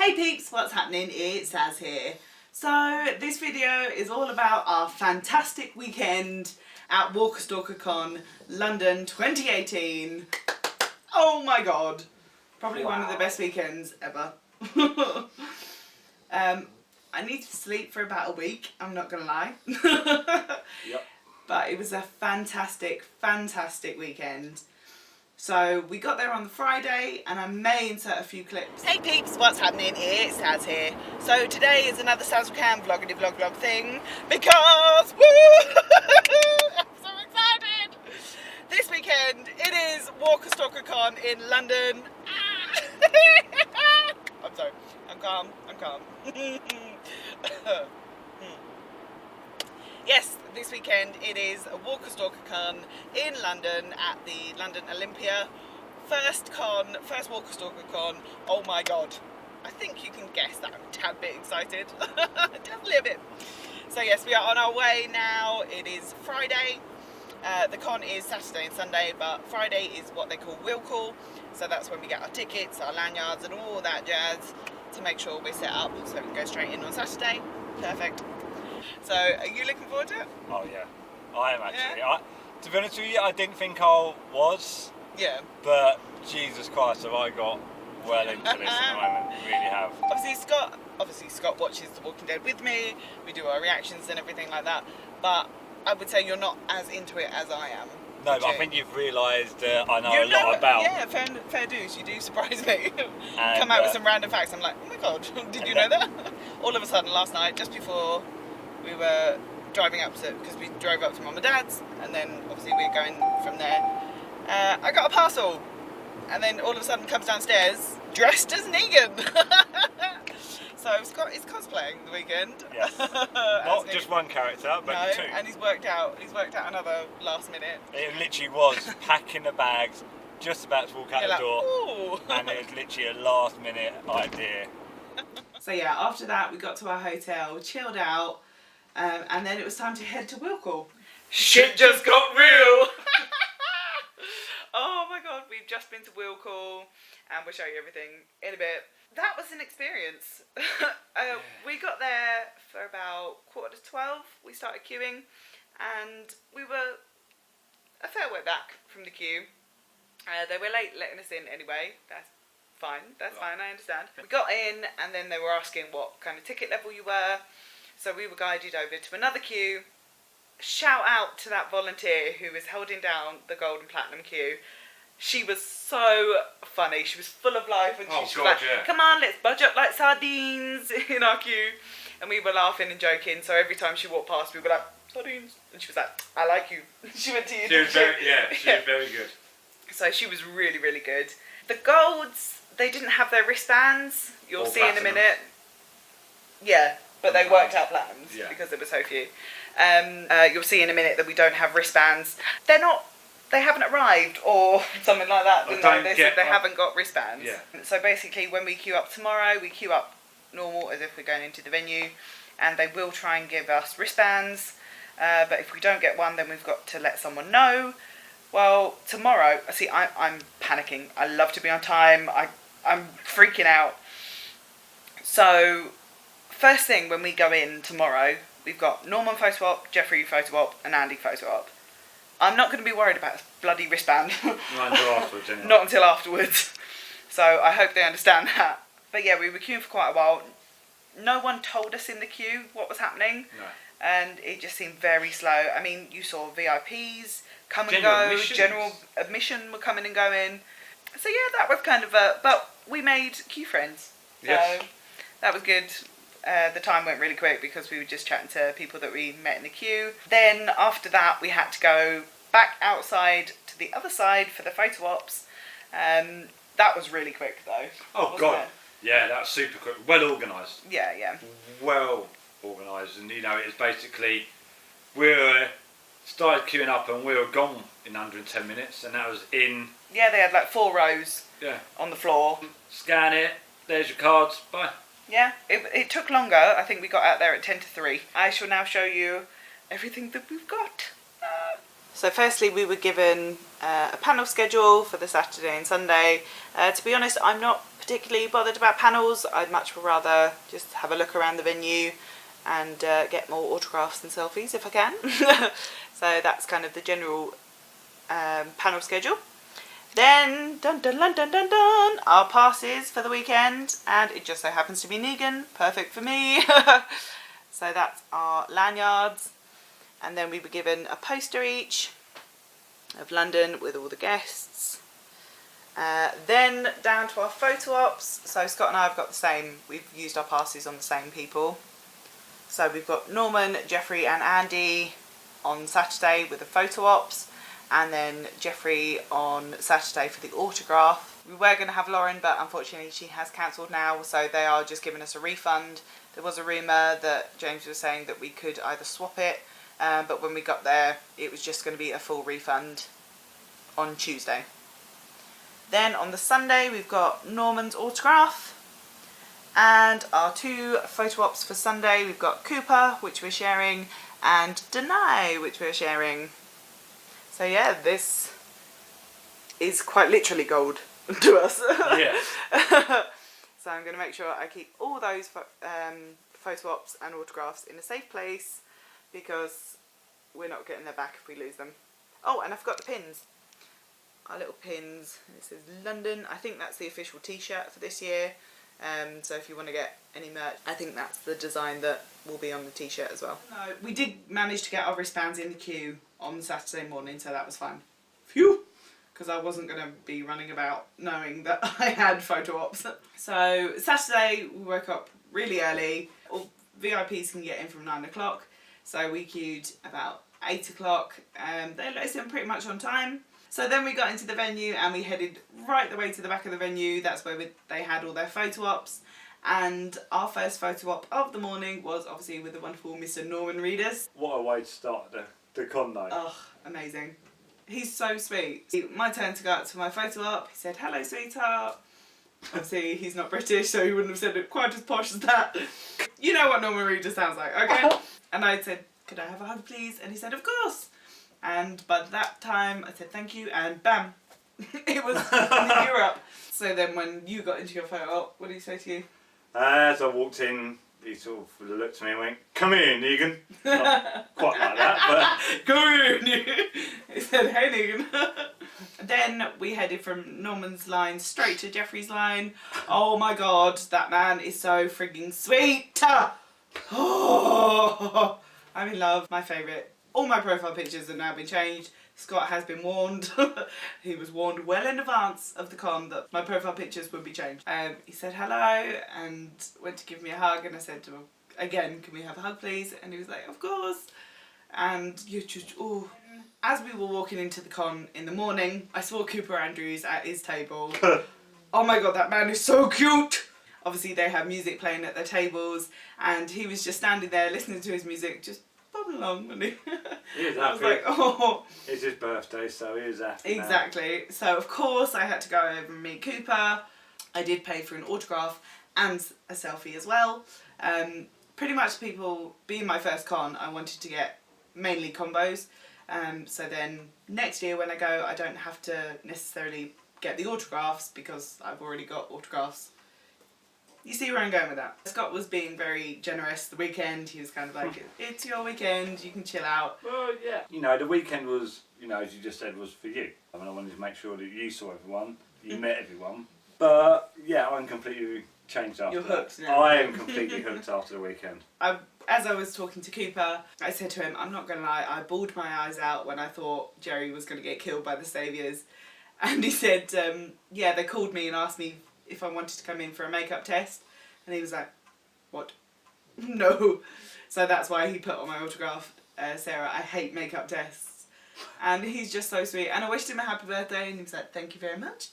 Hey peeps, what's happening? It's Saz here. So this video is all about our fantastic weekend at Walker Stalker Con London 2018. Oh my god. Probably one of the best weekends ever. I need to sleep for about a week, I'm not gonna lie. Yep. But it was a fantastic, fantastic weekend. So we got there on the Friday and I may insert a few clips. Hey peeps, what's happening? It's Saz here. So today is another Saz Can vlog thing because woo! I'm so excited! This weekend it is Walker Stalker Con in London. I'm sorry, I'm calm. Yes, this weekend it is a Walker Stalker Con in London at the London Olympia. First Walker Stalker Con. Oh my god. I think you can guess that I'm a tad bit excited. Just a little bit. So yes, we are on our way now. It is Friday. The con is Saturday and Sunday, but Friday is what they call will call. So that's when we get our tickets, our lanyards and all that jazz to make sure we're set up so we can go straight in on Saturday. Perfect. So, are you looking forward to it? Oh yeah, I am actually. Yeah. To be honest with you, I didn't think I was. Yeah. But Jesus Christ, have I got well into this at the moment? Really have. Obviously Scott watches The Walking Dead with me. We do our reactions and everything like that. But I would say you're not as into it as I am. No, but I think you've realised I know a lot about. Yeah, fair dues. You do surprise me. Come out with some random facts. I'm like, oh my god, did you know that? All of a sudden, last night, just before we were driving up to, because we drove up to Mum and Dad's, and then obviously we're going from there. I got a parcel, and then all of a sudden comes downstairs dressed as Negan. So Scott is cosplaying the weekend. Yes. Not just one character, but no, two. And he's worked out another last minute. It literally was packing the bags, just about to walk out the door, ooh. And it was literally a last minute idea. So yeah, after that we got to our hotel, chilled out, and then it was time to head to will call. Shit just got real! Oh my god, we've just been to will call, and we'll show you everything in a bit. That was an experience. We got there for about 11:45. We started queuing, and we were a fair way back from the queue. They were late letting us in anyway. That's fine. I understand. We got in, and then they were asking what kind of ticket level you were. So we were guided over to another queue. Shout out to that volunteer who was holding down the gold and platinum queue. She was so funny. She was full of life, and she was like, come on, let's budge up like sardines in our queue. And we were laughing and joking, so every time she walked past, we were like, sardines. And she was like, I like you. She went to you. She was very good. So she was really, really good. The golds, they didn't have their wristbands. You'll see in a minute. Yeah, but they worked out platinums because there were so few. You'll see in a minute that we don't have wristbands. They haven't arrived or something like that. They said they haven't got wristbands. Yeah. So basically when we queue up tomorrow, we queue up normal as if we're going into the venue, and they will try and give us wristbands. But if we don't get one, then we've got to let someone know. Well, tomorrow, see, I'm panicking. I love to be on time. I'm freaking out. So first thing when we go in tomorrow, we've got Norman photo op, Jeffrey photo op, and Andy photo op. I'm not going to be worried about this bloody wristband. Not until afterwards, anyway. Not until afterwards. So I hope they understand that. But yeah, we were queuing for quite a while. No one told us in the queue what was happening. No. And it just seemed very slow. I mean, you saw VIPs come and go. General admission were coming and going. So yeah, that was kind of but we made queue friends. So yes. That was good. The time went really quick because we were just chatting to people that we met in the queue. Then after that, we had to go back outside to the other side for the photo ops. That was really quick though. Oh god, yeah, that was super quick. Well organised. Yeah. Well organised, and it's basically we started queuing up and we were gone in under 10 minutes, and that was in. Yeah, they had like 4 rows. Yeah. On the floor. Scan it. There's your cards. Bye. Yeah, it took longer. I think we got out there at 2:50. I shall now show you everything that we've got. So firstly, we were given a panel schedule for the Saturday and Sunday. To be honest, I'm not particularly bothered about panels. I'd much rather just have a look around the venue and get more autographs and selfies if I can. So that's kind of the general panel schedule. Then, dun dun dun dun dun dun, our passes for the weekend, and it just so happens to be Negan, perfect for me. So that's our lanyards, and then we were given a poster each of London with all the guests. Then down to our photo ops. So Scott and I have got the same, we've used our passes on the same people. So we've got Norman, Jeffrey and Andy on Saturday with the photo ops, and then Jeffrey on Saturday for the autograph. We were going to have Lauren, but unfortunately she has cancelled now, so they are just giving us a refund. There was a rumour that James was saying that we could either swap it, but when we got there it was just going to be a full refund on Tuesday. Then on the Sunday we've got Norman's autograph, and our 2 photo ops for Sunday, we've got Cooper, which we're sharing, and Deny, which we're sharing. So yeah, this is quite literally gold to us. Yeah. So I'm going to make sure I keep all those photo ops and autographs in a safe place, because we're not getting them back if we lose them. Oh, and I forgot the pins. Our little pins. It says London. I think that's the official t-shirt for this year. So if you want to get any merch, I think that's the design that will be on the t-shirt as well. No, we did manage to get our wristbands in the queue on Saturday morning, so that was fine. Phew! Because I wasn't going to be running about knowing that I had photo ops. So Saturday we woke up really early. All VIPs can get in from 9 o'clock. So we queued about 8 o'clock. They let us in pretty much on time. So then we got into the venue and we headed right the way to the back of the venue. That's where they had all their photo ops. And our first photo op of the morning was obviously with the wonderful Mr. Norman Reedus. What a way to start the con though. Oh, amazing. He's so sweet. My turn to go up to my photo op. He said, "Hello, sweetheart." Obviously, he's not British, so he wouldn't have said it quite as posh as that. You know what Norman Reedus sounds like, okay? And I said, "Could I have a hug, please?" And he said, "Of course." And by that time, I said, "Thank you," and bam, it was Europe. So then when you got into your photo op, what did he say to you? As I walked in, he sort of looked at me and went, "Come here, Negan." Not quite like that, but... "Come here, Negan." He said, "Hey, Negan." Then we headed from Norman's line straight to Jeffrey's line. Oh my god, that man is so frigging sweet. Oh, I'm in love. My favourite. All my profile pictures have now been changed. Scott has been warned. He was warned well in advance of the con that my profile pictures would be changed. He said hello and went to give me a hug, and I said to him, again, "Can we have a hug, please?" And he was like, "Of course." And you just, oh. As we were walking into the con in the morning, I saw Cooper Andrews at his table. Oh my god, that man is so cute! Obviously they have music playing at their tables, and he was just standing there listening to his music, just bobbing along, wasn't he? He is happy. I was like, oh. It's his birthday, so he is happy. Exactly. Now. So of course I had to go over and meet Cooper. I did pay for an autograph and a selfie as well. Pretty much people, being my first con, I wanted to get mainly combos. So then next year when I go, I don't have to necessarily get the autographs because I've already got autographs. You see where I'm going with that. Scott was being very generous the weekend. He was kind of like, "It's your weekend, you can chill out." Well, yeah. You know, the weekend was, you know, as you just said, was for you. I mean, I wanted to make sure that you saw everyone, you met everyone. But, yeah, I'm completely changed after You're hooked that. now. I am completely hooked after the weekend. As I was talking to Cooper, I said to him, I'm not going to lie, I bawled my eyes out when I thought Jerry was going to get killed by the Saviours. And he said, yeah, they called me and asked me if I wanted to come in for a makeup test. And he was like, "What?" No. So that's why he put on my autograph, "Sarah, I hate makeup tests." And he's just so sweet. And I wished him a happy birthday and he was like, "Thank you very much."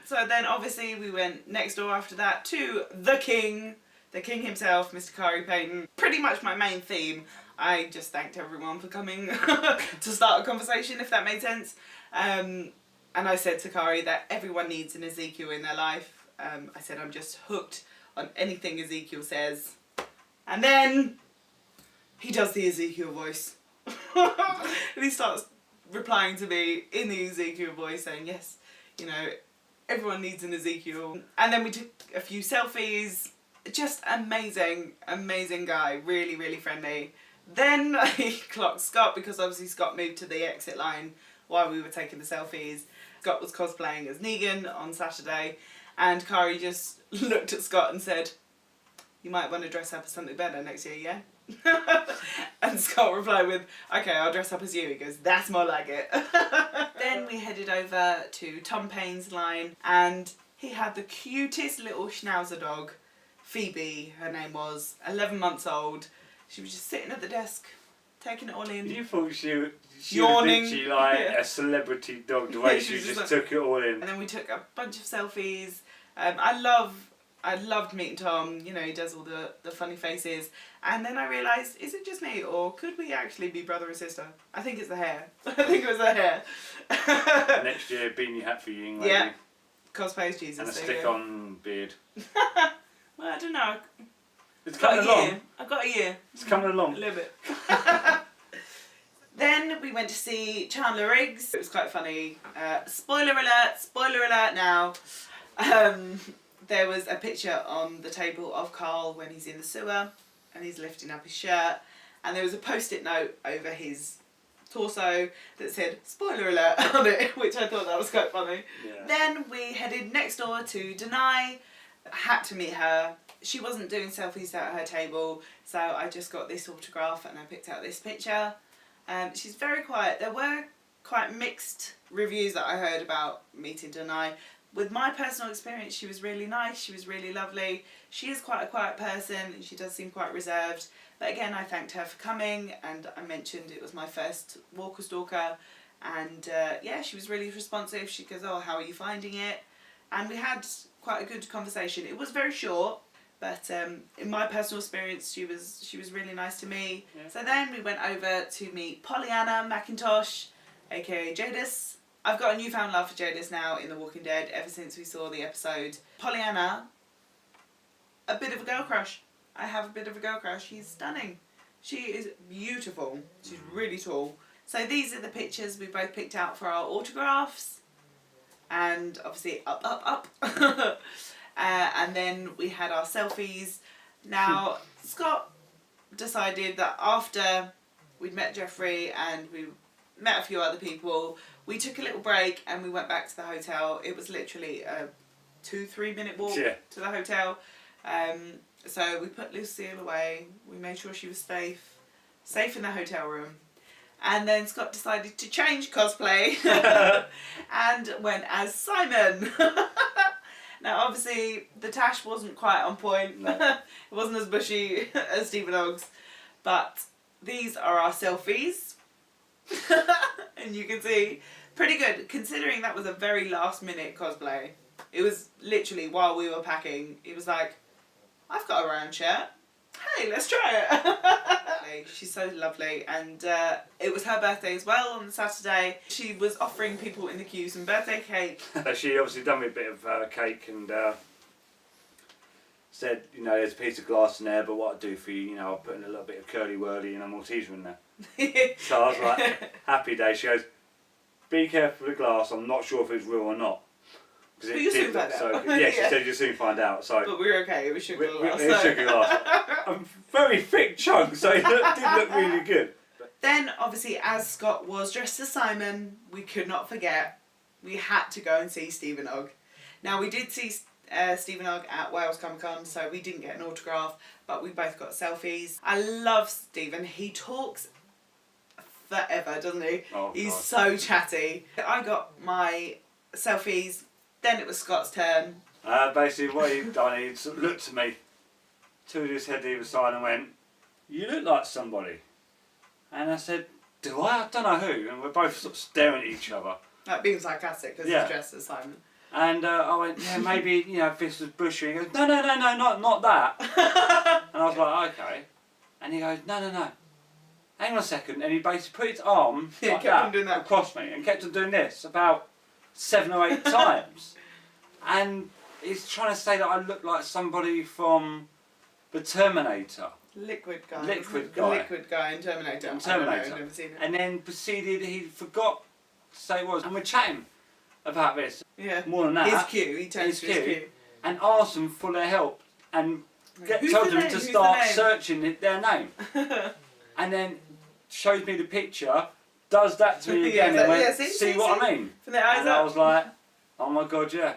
So then obviously we went next door after that to the king himself, Mr. Kari Payton. Pretty much my main theme. I just thanked everyone for coming to start a conversation, if that made sense. And I said to Kari that everyone needs an Ezekiel in their life. I said I'm just hooked on anything Ezekiel says. And then he does the Ezekiel voice. And he starts replying to me in the Ezekiel voice saying, yes, you know, everyone needs an Ezekiel. And then we took a few selfies. Just amazing, amazing guy. Really, really friendly. Then I clocked Scott, because obviously Scott moved to the exit line while we were taking the selfies. Scott was cosplaying as Negan on Saturday, and Kari just looked at Scott and said, you might want to dress up as something better next year, yeah? And Scott replied with, okay, I'll dress up as you. He goes, that's more like it. Then we headed over to Tom Payne's line, and he had the cutest little schnauzer dog, Phoebe, her name was, 11 months old. She was just sitting at the desk, taking it all in. You thought she Yawning. was literally like a celebrity dog, the way she just took it all in. And then we took a bunch of selfies. I loved meeting Tom. You know, he does all the funny faces. And then I realised, is it just me, or could we actually be brother and sister? I think it's the hair. I think it was the hair. Next year, beanie hat for you, young lady. Yeah. Cosplay as Jesus. And a stick-on beard. Well, I don't know. It's coming along. I've got a year. It's coming along. A little bit. Then we went to see Chandler Riggs. It was quite funny. Spoiler alert now. There was a picture on the table of Carl when he's in the sewer and he's lifting up his shirt, and there was a post-it note over his torso that said spoiler alert on it, which I thought that was quite funny. Yeah. Then we headed next door to Denai. Had to meet her. She wasn't doing selfies at her table, so I just got this autograph and I picked out this picture. She's very quiet. There were quite mixed reviews that I heard about meeting Denai. With my personal experience, she was really nice, she was really lovely. She is quite a quiet person and she does seem quite reserved. But again, I thanked her for coming, and I mentioned it was my first Walker Stalker, and yeah, she was really responsive. She goes, oh, how are you finding it? And we had quite a good conversation. It was very short, but in my personal experience, she was really nice to me. Yeah. So then we went over to meet Pollyanna McIntosh, aka Jadis. I've got a newfound love for Jadis now in The Walking Dead ever since we saw the episode. Pollyanna, a bit of a girl crush. I have a bit of a girl crush. She's stunning. She is beautiful. She's really tall. So these are the pictures we both picked out for our autographs. And obviously up. And then we had our selfies. Now, Scott decided that after we'd met Jeffrey and we met a few other people, we took a little break and we went back to the hotel. It was literally a 2-3 minute walk to the hotel. So we put Lucille away. We made sure she was safe in the hotel room. And then Scott decided to change cosplay and went as Simon. Now, obviously, the tash wasn't quite on point. No. It wasn't as bushy as Stephen Ogg's. But these are our selfies. And you can see, pretty good, considering that was a very last minute cosplay. It was literally while we were packing, it was like, I've got a round shirt. Hey, let's try it. She's so lovely, and it was her birthday as well on Saturday. She was offering people in the queue some birthday cake. She obviously done me a bit of cake and said, you know, there's a piece of glass in there, but what I'd do for you, you know, I'll put in a little bit of curly whirly and a Malteser in there. So I was like, happy day. She goes, be careful with the glass, I'm not sure if it's real or not. But you'll soon find out. So, yeah, she said you'll soon find out. So. But we were okay, it was sugar glass. It was sugar glass. A very thick chunk, so it did look really good. Then, obviously, as Scott was dressed as Simon, we could not forget, we had to go and see Stephen Ogg. Now, we did see Stephen Ogg at Wales Comic Con, so we didn't get an autograph, but we both got selfies. I love Stephen. He talks forever, doesn't he? Oh, He's God. so chatty. I got my selfies, then it was Scott's turn. Basically, what he'd done, he sort of looked at me, tilted his head either side and went, you look like somebody. And I said, do I? I don't know who. And we're both sort of staring at each other. Like being sarcastic because he's dressed as Simon. And I went, yeah, maybe, you know, if this was bushy. He goes, no, not that. And I was like, okay. And he goes, no. Hang on a second. And he basically put his arm like that across me and kept on doing this about 7 or 8 times. And he's trying to say that I look like somebody from the Terminator. Liquid guy. Liquid The guy. liquid guy in Terminator. In I don't Terminator. know, I've never seen it. And then proceeded, he forgot to say what, and we're chatting about this. Yeah. More than that. His cue. He turns to his cue. And asked them for their help and Who's told the them name? to Who's the start name? searching their name. And then shows me the picture, does that to me Yeah, again, it's and like, went, yeah, see what I mean? From their eyes And up. I was like, oh my god, yeah.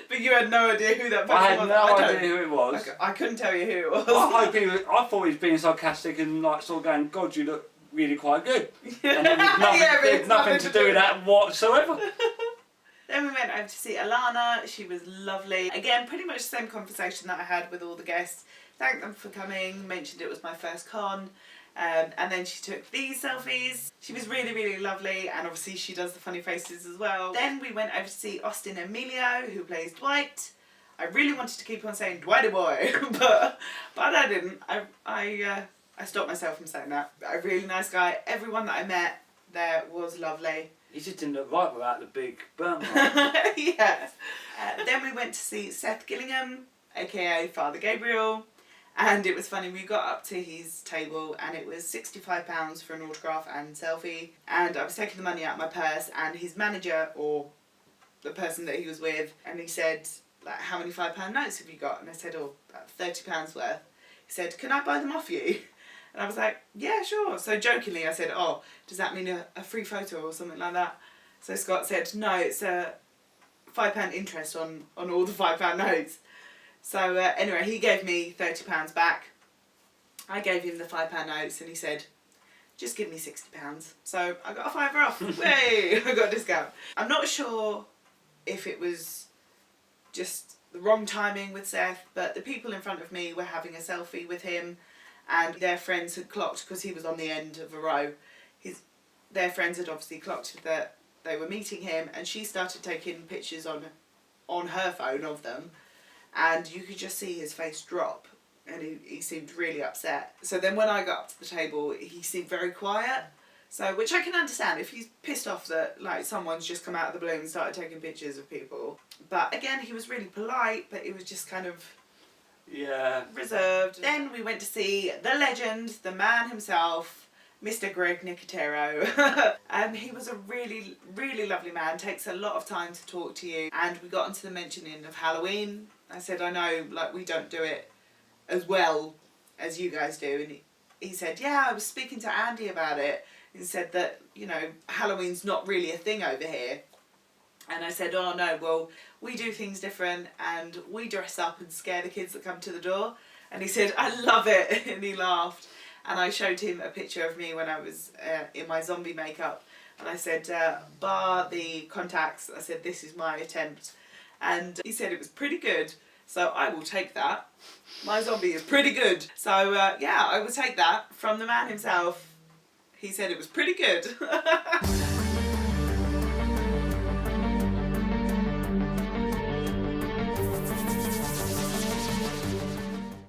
But you had no idea who that person I had was. no don't. idea who it was. I couldn't tell you who it was. I thought he was being sarcastic and like sort of going, God, you look really quite good. And it was nothing, Yeah, but it it's had nothing to do with that whatsoever. Then we went over to see Alana. She was lovely. Again, pretty much the same conversation that I had with all the guests. Thanked them for coming, mentioned it was my first con. And then she took these selfies. She was really, really lovely, and obviously she does the funny faces as well. Then we went over to see Austin Emilio, who plays Dwight. I really wanted to keep on saying Dwighty boy, but I didn't. I stopped myself from saying that. A really nice guy. Everyone that I met there was lovely. He just didn't look right without the big burn mark. Yeah. Then we went to see Seth Gillingham, aka Father Gabriel. And it was funny, we got up to his table and it was £65 for an autograph and selfie. And I was taking the money out of my purse, and his manager, or the person that he was with, and he said, like, how many £5 notes have you got? And I said, oh, about £30 worth. He said, can I buy them off you? And I was like, yeah, sure. So jokingly I said, oh, does that mean a free photo or something like that? So Scott said, no, it's a £5 interest on all the £5 notes. So anyway, he gave me £30 back. I gave him the £5 notes and he said, just give me £60. So I got a fiver off. Way! I got a discount. I'm not sure if it was just the wrong timing with Seth, but the people in front of me were having a selfie with him, and their friends had clocked, because he was on the end of a row, their friends had obviously clocked that they were meeting him, and she started taking pictures on her phone of them. And you could just see his face drop, and he seemed really upset. So then when I got up to the table, he seemed very quiet. So, which I can understand if he's pissed off that like someone's just come out of the blue and started taking pictures of people. But again, he was really polite, but it was just kind of reserved. Then we went to see the legend, the man himself, Mr. Greg Nicotero. He was a really, really lovely man, takes a lot of time to talk to you. And we got into the mentioning of Halloween. I said, I know, like, we don't do it as well as you guys do. And he said, yeah, I was speaking to Andy about it. He said that, you know, Halloween's not really a thing over here. And I said, oh no, well, we do things different and we dress up and scare the kids that come to the door. And he said, I love it. And he laughed. And I showed him a picture of me when I was in my zombie makeup. And I said, bar the contacts, I said, this is my attempt. And he said it was pretty good. So I will take that. My zombie is pretty good. So yeah, I will take that from the man himself. He said it was pretty good.